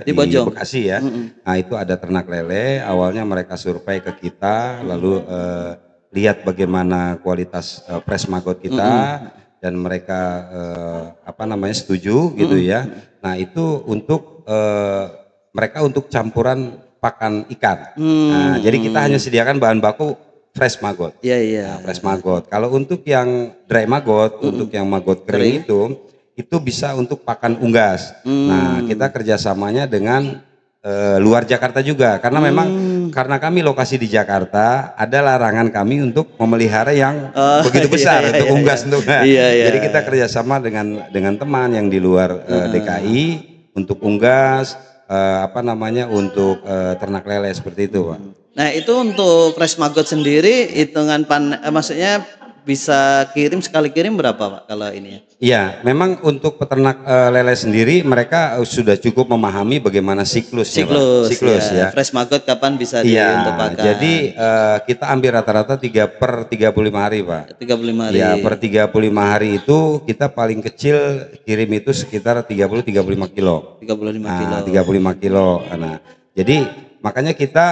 Di di Bojong. Bekasi ya. Nah itu ada ternak lele, awalnya mereka survei ke kita, lalu lihat bagaimana kualitas fresh maggot kita, dan mereka apa namanya setuju gitu ya. Nah itu untuk mereka untuk campuran pakan ikan. Nah jadi kita hanya sediakan bahan baku fresh maggot. Iya, iya. Nah, fresh maggot. Kalau untuk yang dry maggot, untuk yang maggot kering itu bisa untuk pakan unggas. Nah, kita kerjasamanya dengan luar Jakarta juga, karena memang karena kami lokasi di Jakarta, ada larangan kami untuk memelihara yang begitu besar untuk unggas untuk. Jadi kita kerjasama dengan teman yang di luar DKI untuk unggas, apa namanya untuk ternak lele seperti itu, Pak. Nah itu untuk fresh maggot sendiri hitungan maksudnya bisa kirim sekali kirim berapa Pak kalau ini ya? Iya, memang untuk peternak lele sendiri mereka sudah cukup memahami bagaimana siklusnya, Pak. Siklus ya. Fresh maggot kapan bisa untuk pakan? Jadi kita ambil rata-rata 3/35 hari, Pak. 35 hari. Ya, per 35 hari itu kita paling kecil kirim itu sekitar 30-35 kilo. 35 kilo. 35 kilo. Nah, jadi makanya kita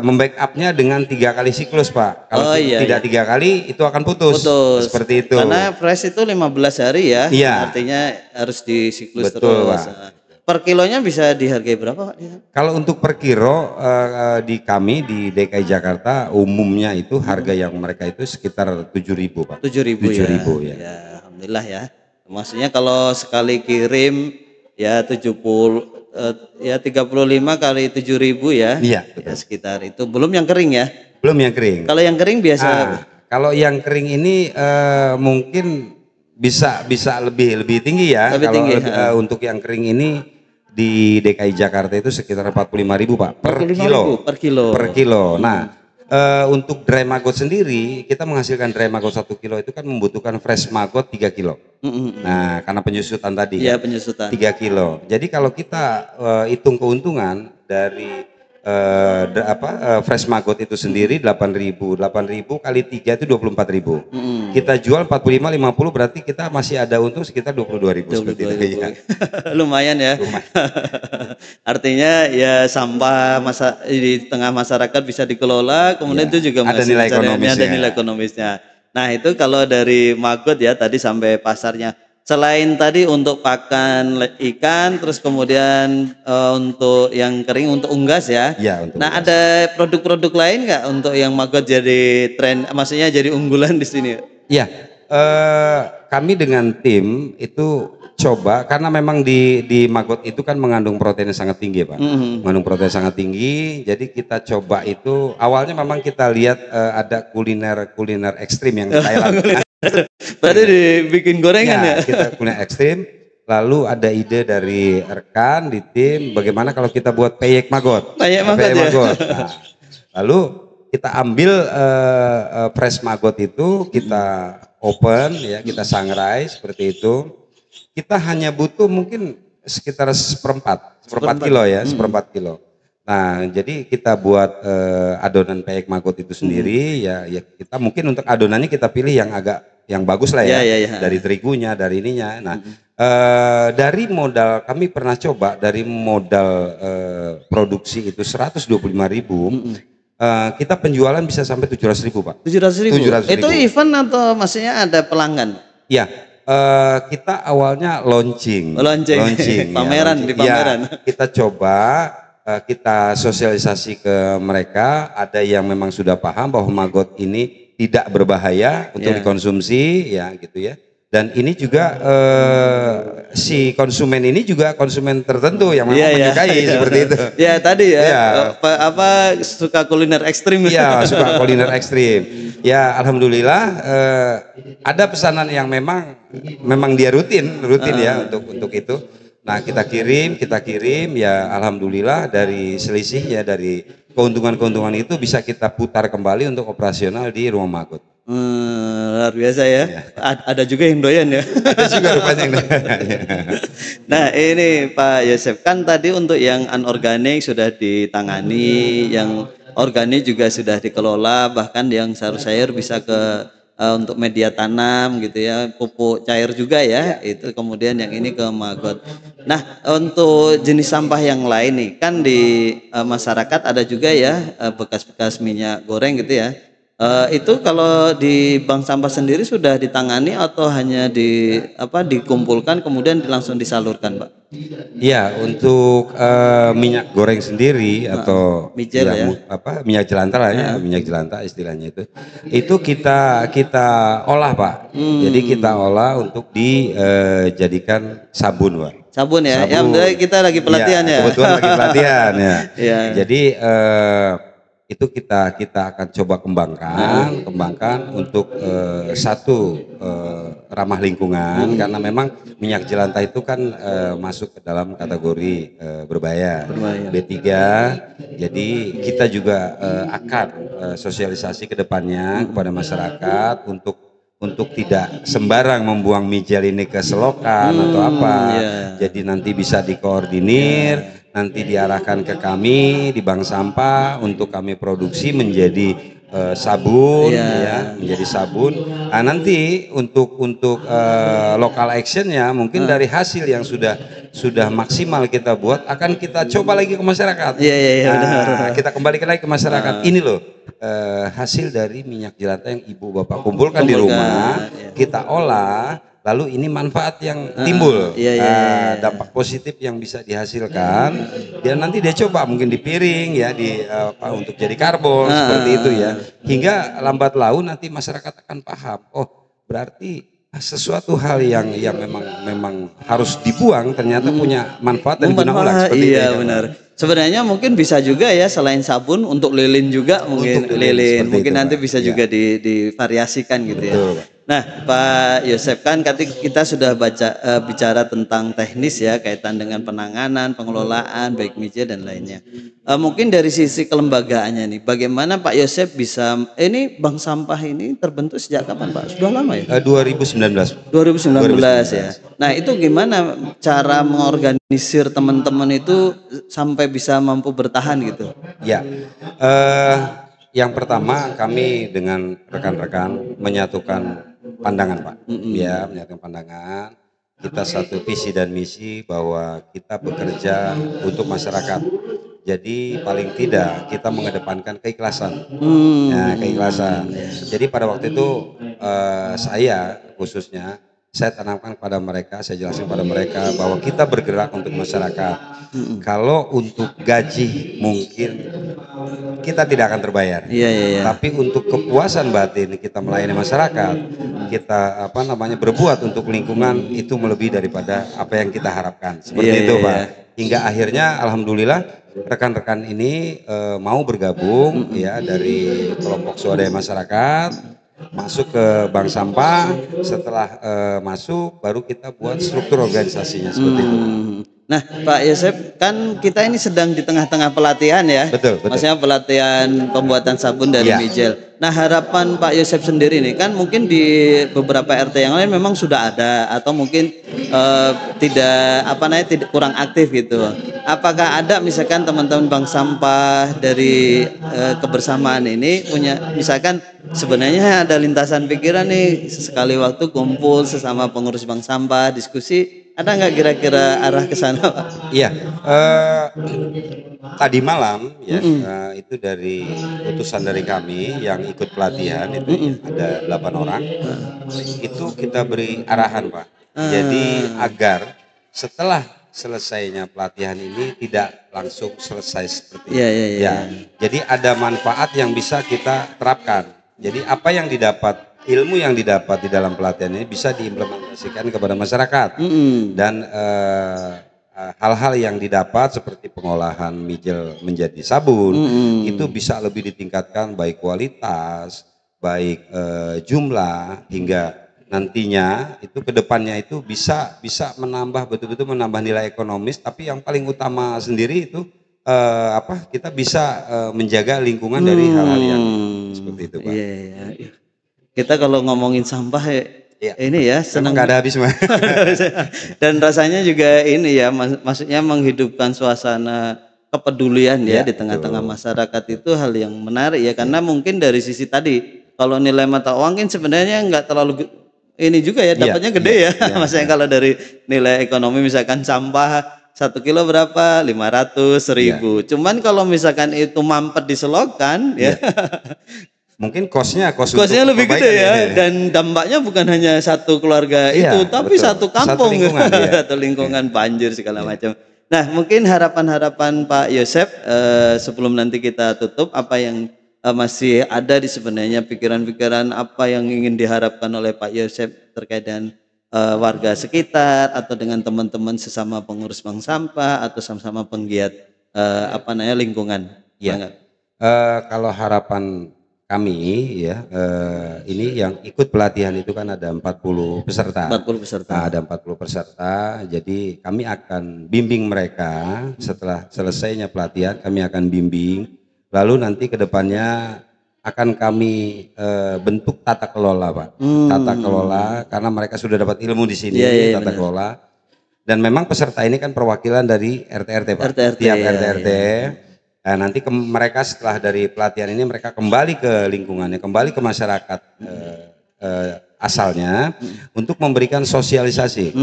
membackup-nya dengan 3 kali siklus, Pak. Kalau tidak 3 kali itu akan putus. Seperti itu. Karena fresh itu 15 hari ya. Artinya harus disiklus terus. Pak. Per kilonya bisa dihargai berapa, Pak? Kalau untuk per kilo di kami di DKI Jakarta umumnya itu harga yang mereka itu sekitar 7.000, Pak. 7.000 ya. Ya, alhamdulillah ya. Maksudnya kalau sekali kirim ya 70 ya 35 kali 7.000 ya. Iya, ya sekitar itu. Belum yang kering ya? Belum yang kering. Kalau yang kering biasa. Kalau yang kering ini mungkin bisa lebih tinggi ya. Lebih tinggi. Untuk yang kering ini di DKI Jakarta itu sekitar 45.000, Pak, per kilo. Nah, untuk dry maggot sendiri kita menghasilkan dry maggot 1 kilo itu kan membutuhkan fresh maggot 3 kilo. Nah, karena penyusutan tadi. Iya, penyusutan. 3 kilo. Jadi kalau kita hitung keuntungan dari fresh maggot itu sendiri 8.000 kali 3 itu 24.000. Kita jual 45 50 berarti kita masih ada untung sekitar 22.000 seperti itu ya. Lumayan ya. Artinya ya sampah di tengah masyarakat bisa dikelola, kemudian itu juga ada nilai ekonomisnya. Nah, itu kalau dari maggot ya tadi sampai pasarnya. Selain tadi untuk pakan ikan, terus kemudian untuk yang kering untuk unggas ya. Nah, ada produk-produk lain nggak untuk yang maggot jadi tren, maksudnya jadi unggulan di sini? Iya, kami dengan tim itu coba karena memang di maggot itu kan mengandung protein yang sangat tinggi, Pak. Mengandung protein sangat tinggi. Jadi kita coba itu awalnya memang kita lihat ada kuliner ekstrim yang Thailand. Berarti dibikin gorengan ya? Kita kuliner ekstrim. Lalu ada ide dari rekan di tim bagaimana kalau kita buat peyek maggot. Peyek maggot. Nah, lalu kita ambil fresh maggot itu, kita open ya, kita sangrai seperti itu. Kita hanya butuh mungkin sekitar seperempat kilo ya, seperempat kilo. Nah, jadi kita buat adonan peyek maggot itu sendiri ya kita mungkin untuk adonannya kita pilih yang bagus lah ya, dari terigunya, dari ininya. Nah, dari modal kami pernah coba dari modal produksi itu 125.000, kita penjualan bisa sampai 700.000, Pak. 700.000. Itu event atau maksudnya ada pelanggan? Iya. Kita awalnya launching. Pameran di pameran. Kita coba kita sosialisasi ke mereka, ada yang memang sudah paham bahwa maggot ini tidak berbahaya untuk dikonsumsi ya gitu ya. Dan ini juga si konsumen ini juga konsumen tertentu yang memang menyukai seperti itu. Ya tadi ya. Apa suka kuliner ekstrim? Iya, suka kuliner ekstrim. Ya alhamdulillah ada pesanan yang memang dia rutin ya untuk itu. Nah kita kirim ya alhamdulillah dari selisih ya dari keuntungan itu bisa kita putar kembali untuk operasional di rumah maggot. Luar biasa ya. Ada juga yang doyan ya. Ada juga rupanya yang doyan. Nah ini Pak Yosef, kan tadi untuk yang anorganik sudah ditangani, yang organik juga sudah dikelola, bahkan yang sayur-sayur bisa ke untuk media tanam gitu ya, pupuk cair juga ya, itu kemudian yang ini ke Magot. Nah, untuk jenis sampah yang lain nih, kan di masyarakat ada juga ya bekas-bekas minyak goreng gitu ya. Itu kalau di bank sampah sendiri sudah ditangani atau hanya dikumpulkan kemudian langsung disalurkan, Pak? Iya, untuk minyak goreng sendiri atau Mijel ya, minyak jelantah lah ya, minyak jelantah istilahnya itu kita olah, Pak. Jadi kita olah untuk dijadikan sabun, Pak. Sabun ya, ya kita lagi pelatihan ya. Kebetulan lagi pelatihan ya. Ya. Jadi itu kita akan coba kembangkan untuk satu ramah lingkungan, karena memang minyak jelantah itu kan masuk ke dalam kategori berbahaya B3. Jadi kita juga akan sosialisasi ke depannya kepada masyarakat untuk tidak sembarang membuang mijel ini ke selokan atau apa. Jadi nanti bisa dikoordinir, nanti diarahkan ke kami di bank sampah untuk kami produksi menjadi sabun, menjadi sabun. Nah, nanti untuk local actionnya mungkin dari hasil yang sudah maksimal kita buat akan kita coba lagi ke masyarakat. Benar. Kita kembalikan lagi ke masyarakat. Ini loh hasil dari minyak jelantah yang ibu bapak kumpulkan di rumah, kita olah. Lalu ini manfaat yang timbul, dampak positif yang bisa dihasilkan. Dia nanti dia coba mungkin di piring ya, untuk jadi karbon seperti itu ya. Hingga lambat laun nanti masyarakat akan paham. Oh, berarti sesuatu hal yang memang harus dibuang ternyata punya manfaat dan guna ulang seperti itu. Iya benar. Sebenarnya mungkin bisa juga ya, selain sabun untuk lilin juga, mungkin lilin mungkin itu, nanti Pak. Bisa juga divariasikan gitu. Betul, ya. Nah, Pak Yosef, kan kita sudah bicara tentang teknis ya, kaitan dengan penanganan, pengelolaan baik mijel dan lainnya. Mungkin dari sisi kelembagaannya nih, bagaimana Pak Yosef bisa ini bank sampah ini terbentuk sejak kapan, Pak? Sudah lama ya? 2019 ya. Nah, itu gimana cara mengorganisir teman-teman itu sampai bisa mampu bertahan gitu? Ya, yang pertama kami dengan rekan-rekan menyatukan pandangan, Pak. Ya, menyatukan pandangan. Kita satu visi dan misi bahwa kita bekerja untuk masyarakat. Jadi paling tidak kita mengedepankan keikhlasan. Keikhlasan. Jadi pada waktu itu saya khususnya saya tanamkan kepada mereka, saya jelaskan kepada mereka bahwa kita bergerak untuk masyarakat. Kalau untuk gaji mungkin kita tidak akan terbayar. Tapi untuk kepuasan batin kita melayani masyarakat, kita berbuat untuk lingkungan, itu melebihi daripada apa yang kita harapkan. Seperti itu, Pak. Hingga akhirnya alhamdulillah rekan-rekan ini mau bergabung ya dari kelompok swadaya masyarakat, masuk ke bank sampah. Setelah masuk baru kita buat struktur organisasinya seperti itu. Nah, Pak Yosef, kan kita ini sedang di tengah-tengah pelatihan ya. Betul. Maksudnya pelatihan pembuatan sabun dari mijel. Nah, harapan Pak Yosef sendiri nih, kan mungkin di beberapa RT yang lain memang sudah ada atau mungkin tidak kurang aktif gitu. Apakah ada misalkan teman-teman bank sampah dari kebersamaan ini punya misalkan sebenarnya ada lintasan pikiran nih, sesekali waktu kumpul sesama pengurus bank sampah diskusi, ada nggak kira-kira arah ke sana, Pak? Iya, tadi malam ya itu dari utusan dari kami yang ikut pelatihan itu ada 8 orang. Itu kita beri arahan, Pak. Jadi agar setelah selesainya pelatihan ini tidak langsung selesai seperti itu. Jadi ada manfaat yang bisa kita terapkan. Jadi apa yang didapat, ilmu yang didapat di dalam pelatihan ini bisa diimplementasikan kepada masyarakat. Dan hal-hal yang didapat seperti pengolahan mijel menjadi sabun itu bisa lebih ditingkatkan, baik kualitas, baik jumlah, hingga nantinya itu kedepannya itu bisa menambah, betul-betul menambah nilai ekonomis. Tapi yang paling utama sendiri itu kita bisa menjaga lingkungan dari hal-hal yang seperti itu, Pak. Kita kalau ngomongin sampah ini ya senang, nggak ada habis, Mas. Dan rasanya juga ini ya, maksudnya menghidupkan suasana kepedulian ya di tengah-tengah masyarakat, itu hal yang menarik ya, karena mungkin dari sisi tadi kalau nilai mata uang kan sebenarnya nggak terlalu ini juga ya, dapatnya gede ya. Maksudnya kalau dari nilai ekonomi misalkan sampah 1 kilo berapa? 500.000. Cuman kalau misalkan itu mampet di Selokan ya. Mungkin kosnya lebih gede ya, dan dampaknya bukan hanya satu keluarga itu, tapi satu kampung, satu lingkungan banjir segala macam. Nah, mungkin harapan-harapan Pak Yosef sebelum nanti kita tutup, apa yang masih ada di sebenarnya pikiran-pikiran apa yang ingin diharapkan oleh Pak Yosef terkait dengan warga sekitar atau dengan teman-teman sesama pengurus bank sampah atau sama-sama penggiat lingkungan. Ya. Kalau harapan kami ya, ini yang ikut pelatihan itu kan ada 40 peserta. 40 peserta. Nah, ada 40 peserta. Jadi kami akan bimbing mereka setelah selesainya pelatihan, kami akan bimbing. Lalu nanti kedepannya akan kami bentuk tata kelola, Pak. Tata kelola, karena mereka sudah dapat ilmu di sini, tata kelola. Dan memang peserta ini kan perwakilan dari RT-RT, Pak. Tiap RT-RT. Nah, nanti mereka setelah dari pelatihan ini mereka kembali ke lingkungannya, kembali ke masyarakat asalnya untuk memberikan sosialisasi.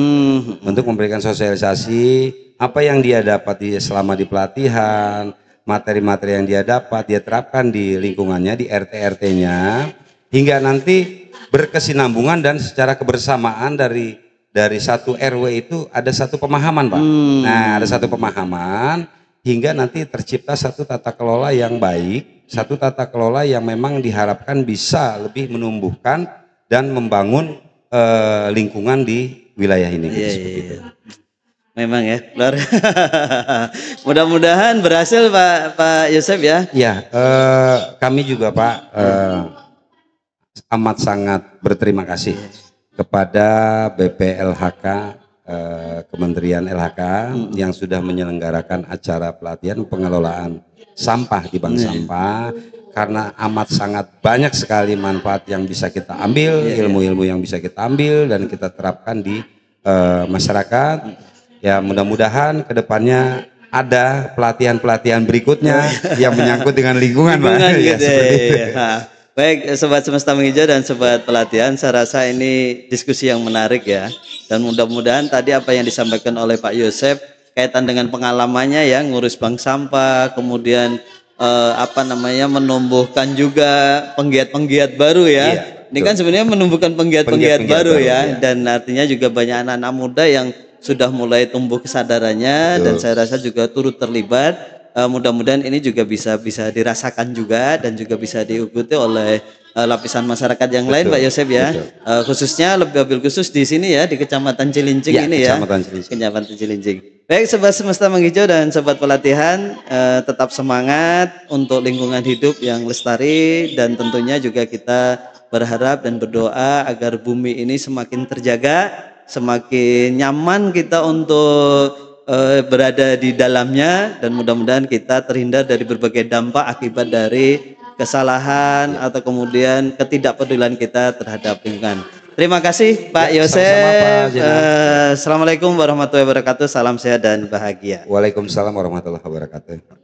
Untuk memberikan sosialisasi apa yang dia dapat selama di pelatihan, materi-materi yang dia dapat dia terapkan di lingkungannya, di RT-RT-nya, hingga nanti berkesinambungan dan secara kebersamaan dari satu RW itu ada satu pemahaman, Pak. Nah, ada satu pemahaman hingga nanti tercipta satu tata kelola yang baik, satu tata kelola yang memang diharapkan bisa lebih menumbuhkan dan membangun lingkungan di wilayah ini. Seperti itu. Memang ya, luar. Mudah-mudahan berhasil Pak Yosef ya. Ya, kami juga Pak amat sangat berterima kasih kepada BPLHK, Kementerian LHK yang sudah menyelenggarakan acara pelatihan pengelolaan sampah di bank sampah, karena amat sangat banyak sekali manfaat yang bisa kita ambil, ilmu-ilmu yang bisa kita ambil dan kita terapkan di masyarakat. Ya, mudah-mudahan kedepannya ada pelatihan-pelatihan berikutnya yang menyangkut dengan lingkungan, Pak. Gitu, seperti itu. Baik, Sobat Semesta Menghijau dan Sobat Pelatihan, saya rasa ini diskusi yang menarik ya. Dan mudah-mudahan tadi apa yang disampaikan oleh Pak Yosef kaitan dengan pengalamannya ya, ngurus bank sampah, kemudian menumbuhkan juga penggiat-penggiat baru ya. Ini kan sebenarnya menumbuhkan penggiat-penggiat baru ya. Dan artinya juga banyak anak-anak muda yang sudah mulai tumbuh kesadarannya. Dan saya rasa juga turut terlibat. Mudah-mudahan ini juga bisa dirasakan juga dan juga bisa diikuti oleh lapisan masyarakat yang lain, Pak Yosef ya. Khususnya lebih khusus di sini ya, di Kecamatan Cilincing ini ya. Kecamatan Cilincing. Baik, Sobat Semesta Menghijau dan Sobat Pelatihan, tetap semangat untuk lingkungan hidup yang lestari, dan tentunya juga kita berharap dan berdoa agar bumi ini semakin terjaga, semakin nyaman kita untuk berada di dalamnya, dan mudah-mudahan kita terhindar dari berbagai dampak akibat dari kesalahan atau kemudian ketidakpedulian kita terhadap lingkungan. Terima kasih Pak Yosef. Assalamualaikum warahmatullahi wabarakatuh. Salam sehat dan bahagia. Waalaikumsalam warahmatullahi wabarakatuh.